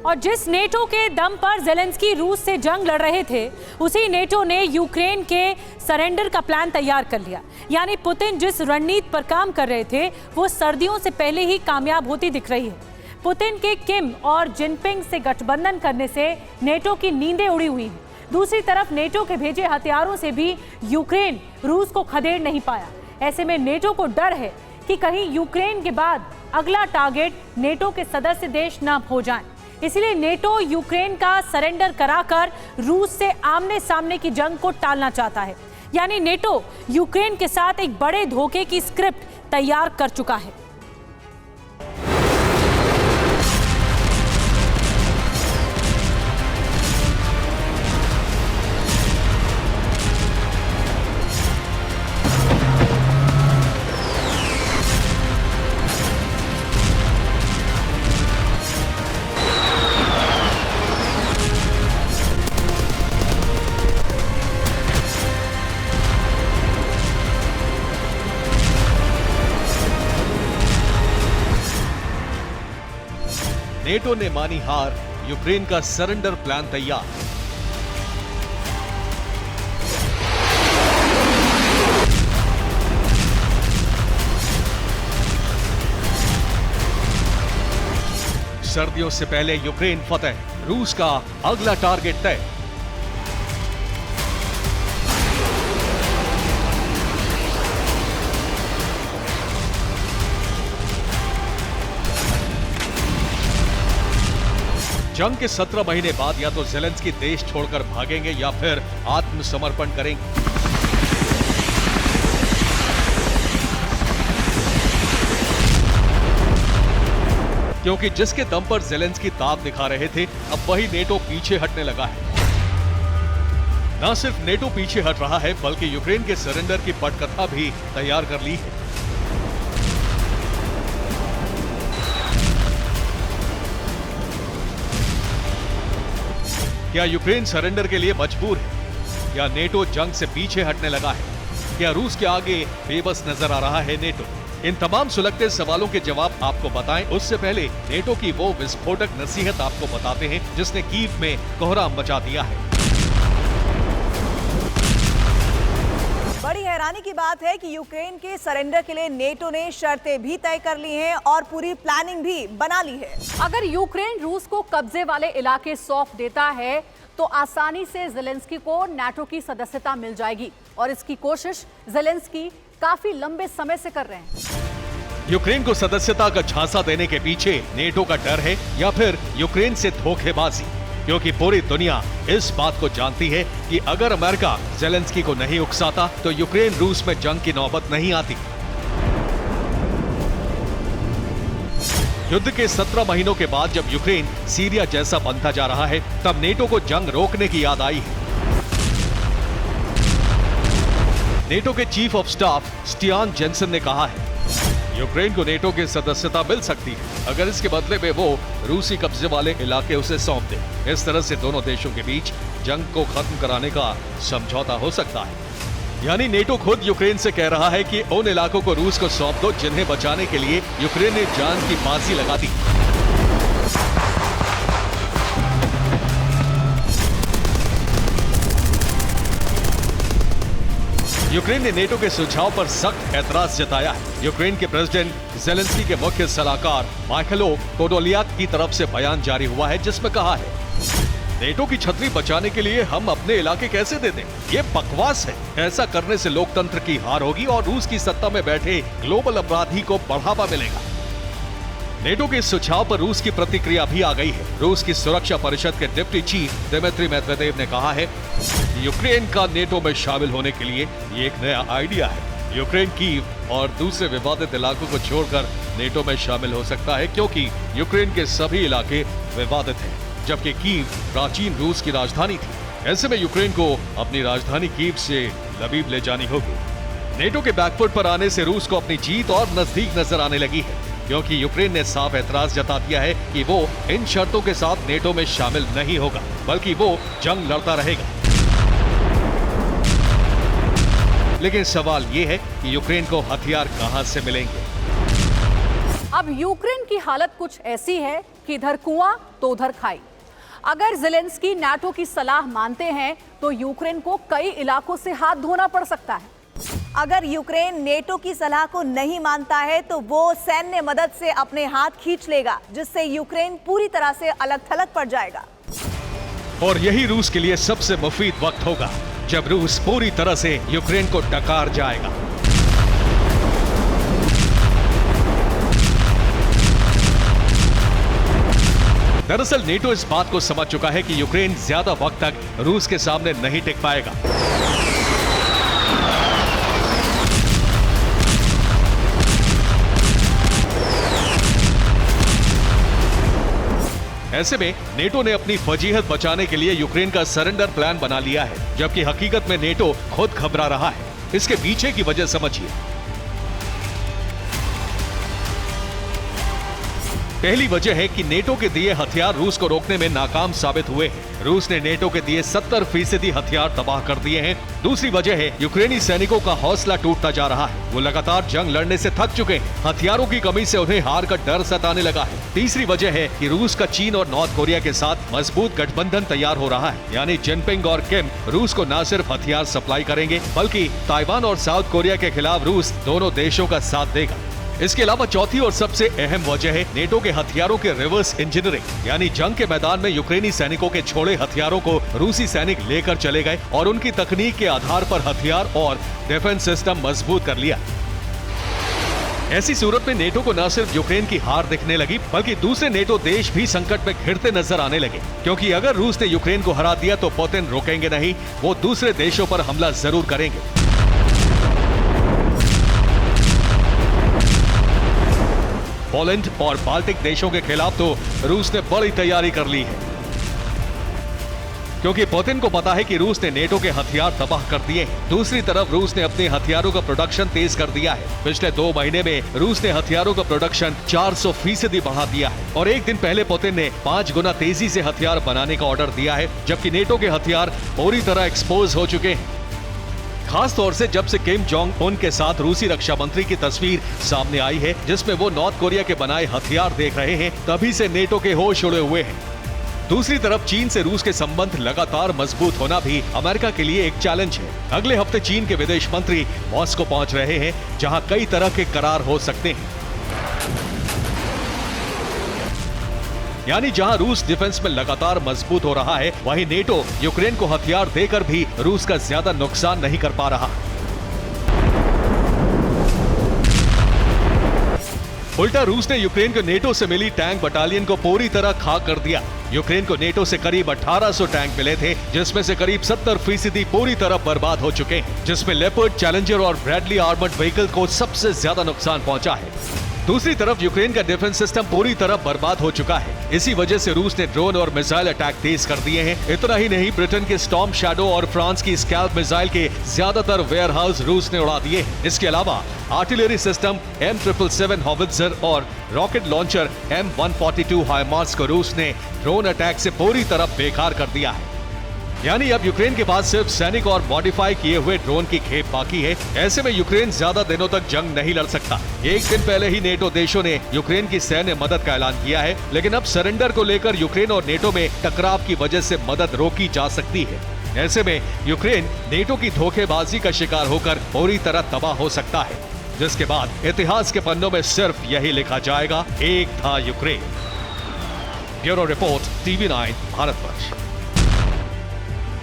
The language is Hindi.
और जिस नेटो के दम पर ज़ेलेंस्की रूस से जंग लड़ रहे थे, उसी नेटो ने यूक्रेन के सरेंडर का प्लान तैयार कर लिया। यानी पुतिन जिस रणनीति पर काम कर रहे थे वो सर्दियों से पहले ही कामयाब होती दिख रही है। पुतिन के किम और जिनपिंग से गठबंधन करने से नेटो की नींदें उड़ी हुई हैं। दूसरी तरफ नेटो के भेजे हथियारों से भी यूक्रेन रूस को खदेड़ नहीं पाया। ऐसे में नेटो को डर है कि कहीं यूक्रेन के बाद अगला टारगेट नेटो के सदस्य देश न हो जाएं। इसलिए नेटो यूक्रेन का सरेंडर कराकर रूस से आमने सामने की जंग को टालना चाहता है। यानी नेटो यूक्रेन के साथ एक बड़े धोखे की स्क्रिप्ट तैयार कर चुका है। नेटो ने मानी हार, यूक्रेन का सरेंडर प्लान तैयार। सर्दियों से पहले यूक्रेन फतेह, रूस का अगला टारगेट तय। जंग के 17 महीने बाद या तो ज़ेलेंस्की देश छोड़कर भागेंगे या फिर आत्मसमर्पण करेंगे। क्योंकि जिसके दम पर ज़ेलेंस्की ताक दिखा रहे थे, अब वही नेटो पीछे हटने लगा है। न सिर्फ नेटो पीछे हट रहा है, बल्कि यूक्रेन के सरेंडर की पटकथा भी तैयार कर ली है। क्या यूक्रेन सरेंडर के लिए मजबूर है या नेटो जंग से पीछे हटने लगा है? क्या रूस के आगे बेबस नजर आ रहा है नेटो? इन तमाम सुलगते सवालों के जवाब आपको बताएं, उससे पहले नेटो की वो विस्फोटक नसीहत आपको बताते हैं जिसने कीव में कोहराम मचा दिया है। बड़ी हैरानी की बात है कि यूक्रेन के सरेंडर के लिए नेटो ने शर्तें भी तय कर ली हैं और पूरी प्लानिंग भी बना ली है। अगर यूक्रेन रूस को कब्जे वाले इलाके सौंप देता है तो आसानी से ज़ेलेंस्की को नाटो की सदस्यता मिल जाएगी और इसकी कोशिश ज़ेलेंस्की काफी लंबे समय से कर रहे हैं। यूक्रेन को सदस्यता का झांसा देने के पीछे नेटो का डर है या फिर यूक्रेन से धोखेबाजी? क्योंकि पूरी दुनिया इस बात को जानती है कि अगर अमेरिका ज़ेलेंस्की को नहीं उकसाता तो यूक्रेन रूस में जंग की नौबत नहीं आती। युद्ध के 17 महीनों के बाद जब यूक्रेन सीरिया जैसा बनता जा रहा है, तब नेटो को जंग रोकने की याद आई है। नेटो के chief of staff Stian Jenssen ने कहा है, यूक्रेन को नेटो की सदस्यता मिल सकती है अगर इसके बदले में वो रूसी कब्जे वाले इलाके उसे सौंप दे। इस तरह से दोनों देशों के बीच जंग को खत्म कराने का समझौता हो सकता है। यानी नेटो खुद यूक्रेन से कह रहा है कि उन इलाकों को रूस को सौंप दो जिन्हें बचाने के लिए यूक्रेन ने जान की बाजी लगा दी। यूक्रेन ने नेटो के सुझाव पर सख्त ऐतराज जताया है। यूक्रेन के प्रेसिडेंट ज़ेलेंस्की के मुख्य सलाहकार माइखैलो पोडोलियाक की तरफ से बयान जारी हुआ है जिसमें कहा है, नेटो की छतरी बचाने के लिए हम अपने इलाके कैसे दे दें? ये बकवास है। ऐसा करने से लोकतंत्र की हार होगी और रूस की सत्ता में बैठे ग्लोबल अपराधी को बढ़ावा मिलेगा। नेटो के सुझाव पर रूस की प्रतिक्रिया भी आ गई है। रूस की सुरक्षा परिषद के डिप्टी चीफ दिमित्री मेदवेदेव ने कहा है, यूक्रेन का नेटो में शामिल होने के लिए ये एक नया आइडिया है। यूक्रेन कीव और दूसरे विवादित इलाकों को छोड़कर नेटो में शामिल हो सकता है क्योंकि यूक्रेन के सभी इलाके विवादित हैं, जबकि कीव प्राचीन रूस की राजधानी थी। ऐसे में यूक्रेन को अपनी राजधानी कीव से लबीब ले जानी होगी। नेटो के बैकफुट पर आने से रूस को अपनी जीत और नजदीक नजर आने लगी है, क्योंकि यूक्रेन ने साफ ऐतराज जता दिया है कि वो इन शर्तों के साथ नेटो में शामिल नहीं होगा, बल्कि वो जंग लड़ता रहेगा। लेकिन सवाल ये है कि यूक्रेन को हथियार कहां से मिलेंगे? अब यूक्रेन की हालत कुछ ऐसी है कि इधर कुआं तो उधर खाई। अगर ज़ेलेंस्की नाटो की सलाह मानते हैं तो यूक्रेन को कई इलाकों से हाथ धोना पड़ सकता है। अगर यूक्रेन नेटो की सलाह को नहीं मानता है तो वो सैन्य मदद से अपने हाथ खींच लेगा, जिससे यूक्रेन पूरी तरह से अलग थलग पड़ जाएगा। और यही रूस के लिए सबसे मुफीद वक्त होगा, जब रूस पूरी तरह से यूक्रेन को डकार जाएगा। दरअसल नेटो इस बात को समझ चुका है कि यूक्रेन ज्यादा वक्त तक रूस के सामने नहीं टिक पाएगा। ऐसे में नेटो ने अपनी फजीहत बचाने के लिए यूक्रेन का सरेंडर प्लान बना लिया है, जबकि हकीकत में नेटो खुद घबरा रहा है। इसके पीछे की वजह समझिए। पहली वजह है कि नेटो के दिए हथियार रूस को रोकने में नाकाम साबित हुए हैं। रूस ने नेटो के दिए 70% हथियार तबाह कर दिए हैं। दूसरी वजह है यूक्रेनी सैनिकों का हौसला टूटता जा रहा है। वो लगातार जंग लड़ने से थक चुके हैं। हथियारों की कमी से उन्हें हार का डर सताने लगा है। तीसरी वजह है कि रूस का चीन और नॉर्थ कोरिया के साथ मजबूत गठबंधन तैयार हो रहा है। यानी जिनपिंग और किम रूस को न सिर्फ हथियार सप्लाई करेंगे, बल्कि ताइवान और साउथ कोरिया के खिलाफ रूस दोनों देशों का साथ देगा। इसके अलावा चौथी और सबसे अहम वजह है नेटो के हथियारों के रिवर्स इंजीनियरिंग, यानी जंग के मैदान में यूक्रेनी सैनिकों के छोड़े हथियारों को रूसी सैनिक लेकर चले गए और उनकी तकनीक के आधार पर हथियार और डिफेंस सिस्टम मजबूत कर लिया। ऐसी सूरत में नेटो को न सिर्फ यूक्रेन की हार दिखने लगी, बल्कि दूसरे नेटो देश भी संकट में घिरते नजर आने लगे, क्योंकि अगर रूस ने यूक्रेन को हरा दिया तो पुतिन रुकेंगे नहीं, वो दूसरे देशों पर हमला जरूर करेंगे। पोलैंड और बाल्टिक देशों के खिलाफ तो रूस ने बड़ी तैयारी कर ली है, क्योंकि पुतिन को पता है कि रूस ने नेटो के हथियार तबाह कर दिए हैं। दूसरी तरफ रूस ने अपने हथियारों का प्रोडक्शन तेज कर दिया है। पिछले 2 महीने में रूस ने हथियारों का प्रोडक्शन 400% बढ़ा दिया है और एक दिन पहले पुतिन ने 5 गुना तेजी से हथियार बनाने का ऑर्डर दिया है, जबकि नेटो के हथियार पूरी तरह एक्सपोज हो चुके हैं। खास तौर से जब से किम जोंग उन के साथ रूसी रक्षा मंत्री की तस्वीर सामने आई है, जिसमें वो नॉर्थ कोरिया के बनाए हथियार देख रहे हैं, तभी से नेटो के होश उड़े हुए हैं। दूसरी तरफ चीन से रूस के संबंध लगातार मजबूत होना भी अमेरिका के लिए एक चैलेंज है। अगले हफ्ते चीन के विदेश मंत्री मॉस्को पहुंच रहे हैं, जहां कई तरह के करार हो सकते हैं। यानी जहां रूस डिफेंस में लगातार मजबूत हो रहा है, वहीं नेटो यूक्रेन को हथियार देकर भी रूस का ज्यादा नुकसान नहीं कर पा रहा। उल्टा रूस ने यूक्रेन को नेटो से मिली टैंक बटालियन को पूरी तरह खाक कर दिया। यूक्रेन को नेटो से करीब 1800 टैंक मिले थे, जिसमें से करीब 70% पूरी तरह बर्बाद हो चुके हैं, जिसमें लेपर्ड, चैलेंजर और ब्रैडली आर्मर्ड व्हीकल को सबसे ज्यादा नुकसान पहुंचा है। दूसरी तरफ यूक्रेन का डिफेंस सिस्टम पूरी तरह बर्बाद हो चुका है। इसी वजह से रूस ने ड्रोन और मिसाइल अटैक तेज कर दिए हैं। इतना ही नहीं, ब्रिटेन के स्टॉर्म शैडो और फ्रांस की स्कैल्प मिसाइल के ज्यादातर वेयरहाउस रूस ने उड़ा दिए। इसके अलावा आर्टिलरी सिस्टम M777 हॉवित्जर और रॉकेट लॉन्चर M142 हाइमार्स को रूस ने ड्रोन अटैक से पूरी तरह बेकार कर दिया है। यानी अब यूक्रेन के पास सिर्फ सैनिक और मॉडिफाई किए हुए ड्रोन की खेप बाकी है। ऐसे में यूक्रेन ज्यादा दिनों तक जंग नहीं लड़ सकता। एक दिन पहले ही नेटो देशों ने यूक्रेन की सैन्य मदद का ऐलान किया है, लेकिन अब सरेंडर को लेकर यूक्रेन और नेटो में टकराव की वजह से मदद रोकी जा सकती है। ऐसे में यूक्रेन नेटो की धोखेबाजी का शिकार होकर पूरी तरह तबाह हो सकता है, जिसके बाद इतिहास के पन्नों में सिर्फ यही लिखा जाएगा, एक था Ukraine. Bureau report, TV9 Bharatvarsh.